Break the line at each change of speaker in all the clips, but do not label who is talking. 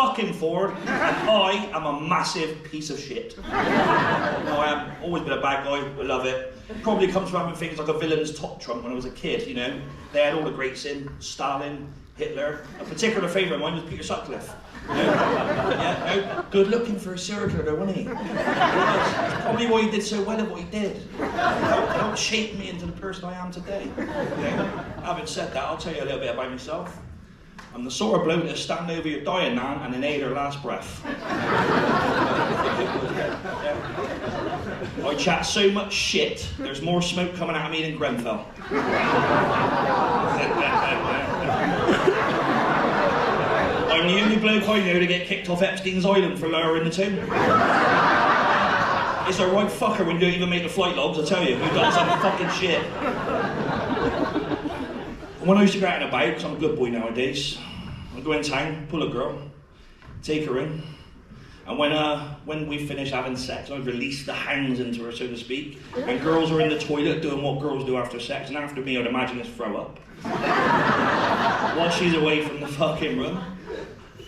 fucking Ford, and I am a massive piece of shit. No, I have always been a bad guy, I love it. Probably comes from having things like a villain's top trump when I was a kid, you know. They had all the greats in, Stalin, Hitler. A particular favourite of mine was Peter Sutcliffe. You know? Yeah, no, good looking for a serial killer though, wasn't he? That's probably why he did so well at what he did. It helped shape me into the person I am today. You know? Having said that, I'll tell you a little bit about myself. I'm the sort of bloke that'll stand over your dying nan and inhale her last breath. I chat so much shit, there's more smoke coming out of me than Grenfell. I'm the only bloke I know to get kicked off Epstein's Island for lowering the tune. It's a right fucker when you don't even make the flight logs, I tell you. We've done some fucking shit. When I used to go out and about, because I'm a good boy nowadays, I'd go in town, pull a girl, take her in, and when we finish having sex, I'd release the hands into her, so to speak, and girls are in the toilet doing what girls do after sex, and after me, I'd imagine it's throw up. While she's away from the fucking room,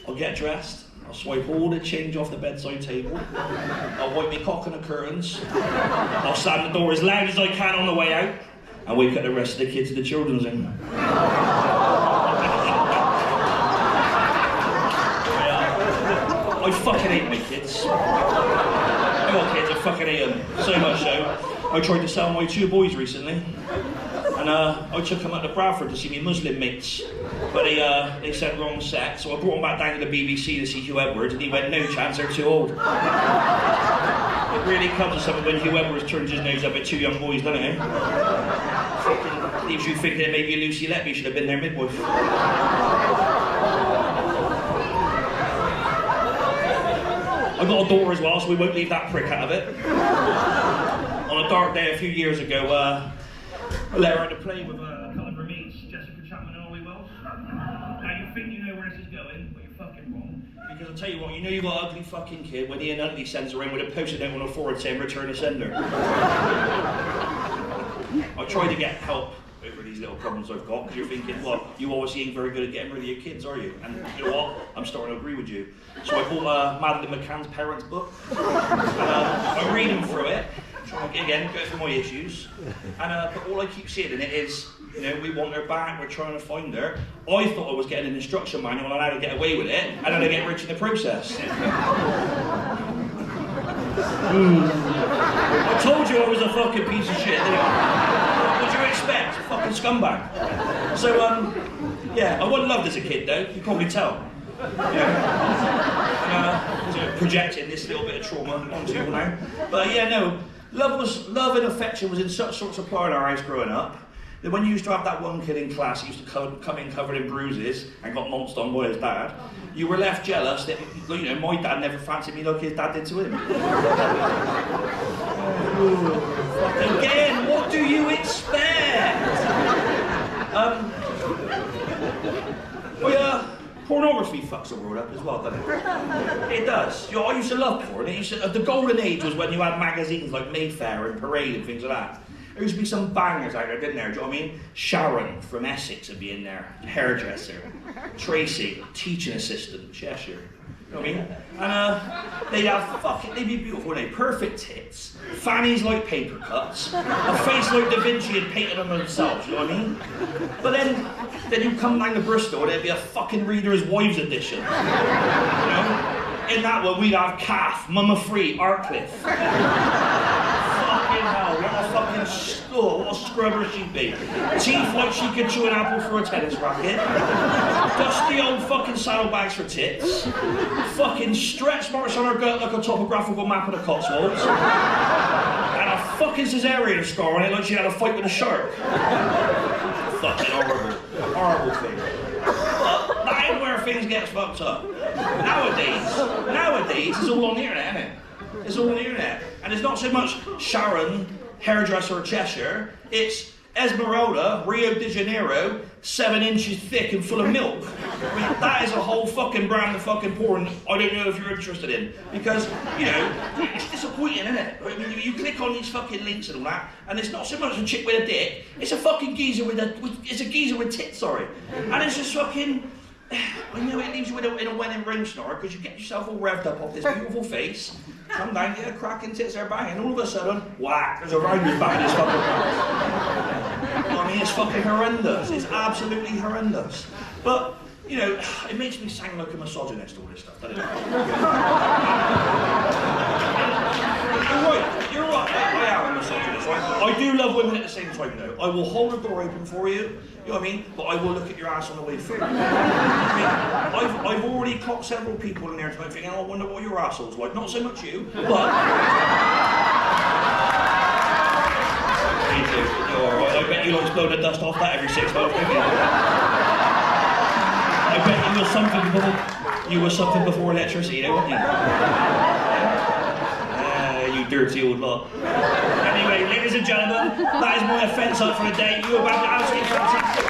I'll get dressed, I'll swipe all the change off the bedside table, I'll wipe my cock on the curtains, I'll slam the door as loud as I can on the way out, and wake up the rest of the kids in the children's in. I fucking hate my kids. I got kids, I fucking hate them. So much so, I tried to sell my 2 boys recently. And I took them up to Bradford to see me Muslim mates. But they said wrong sex, so I brought them back down to the BBC to see Hugh Edwards, and he went, no chance, they're too old. It really comes to something when Hugh Edwards turns his nose up at 2 young boys, doesn't it? Fucking leaves you thinking that maybe Lucy Letby should have been their midwife. I got a daughter as well, so we won't leave that prick out of it. On a dark day a few years ago, I let her out to play with a couple of her mates, Jessica Chapman and Ollie Wells. Now you think you know where this is going, but you're fucking wrong. Because I'll tell you what, you know you got an ugly fucking kid when Ian Huntley sends her in with a post-it note on her forehead saying return to sender. I try to get help over these little problems I've got, because you're thinking, well, you obviously ain't very good at getting rid of your kids, are you? And you know what? I'm starting to agree with you. So I bought Madeline McCann's parents' book. I'm reading through it, trying to, again, go through my issues. And but all I keep seeing in it is, you know, we want her back, we're trying to find her. I thought I was getting an instruction manual on how to get away with it, and then I get rich in the process. I told you I was a fucking piece of shit, didn't I? What do you expect? A fucking scumbag. So, yeah, I wasn't loved as a kid though, you can probably tell. Yeah. Projecting this little bit of trauma onto you now. But yeah, no, love and affection was in such short supply in our house growing up, that when you used to have that one kid in class who used to come in covered in bruises and got monced on by his dad, you were left jealous that, you know, my dad never fancied me like his dad did to him. Again, what do you expect? Pornography fucks the world up as well, doesn't it? It does. You know, I used to love porn. The golden age was when you had magazines like Mayfair and Parade and things like that. There used to be some bangers out there, didn't there? Do you know what I mean? Sharon from Essex would be in there, hairdresser. Tracy, teaching assistant, Cheshire. You know what I mean? And they'd be beautiful, wouldn't they? Perfect tits, fannies like paper cuts, a face like Da Vinci had painted them themselves, you know what I mean? But then you come down to Bristol, there'd be a fucking Reader's Wives edition. You know? In that one, we'd have Calf, Mama Free, Artcliffe. Fucking hell, what a fucking what a scrubber she'd be. Teeth like she could chew an apple for a tennis racket. Dusty old fucking saddlebags for tits. Fucking stretch marks on her gut like a topographical map of the Cotswolds. And a fucking cesarean scar on it like she had a fight with a shark. Fucking horrible. Horrible thing. But that ain't where things get fucked up. Nowadays, it's all on the internet, isn't it? It's all on the internet. And it's not so much Sharon, hairdresser Cheshire, it's Esmeralda, Rio de Janeiro, 7 inches thick and full of milk. I mean, that is a whole fucking brand of fucking porn I don't know if you're interested in. Because, you know, it's disappointing, isn't it? I mean, you click on these fucking links and all that, and it's not so much a chick with a dick, it's a fucking geezer with tits, sorry. And it's just fucking, I know it leaves you in a wedding ring snore because you get yourself all revved up off this beautiful face, come down, get a cracking tits are banging, all of a sudden, whack, there's a rounders back in his fucking mouth. I mean, it's fucking horrendous. It's absolutely horrendous. But, you know, it makes me sound like a misogynist, all this stuff, doesn't it? You're right, I am a misogynist, right? I do love women at the same time, though. I will hold the door open for you, you know what I mean? But I will look at your ass on the way through. I mean, I've already clocked several people in there tonight thinking, oh, I wonder what your asshole's like. Not so much you, but... Me too. You're alright. I bet you like to blow the dust off that every 6 months, don't you? I bet you were something before electricity, though, weren't you? You dirty old lot. Anyway, ladies and gentlemen, that is my offence up for the day. You are about to absolutely fantastic.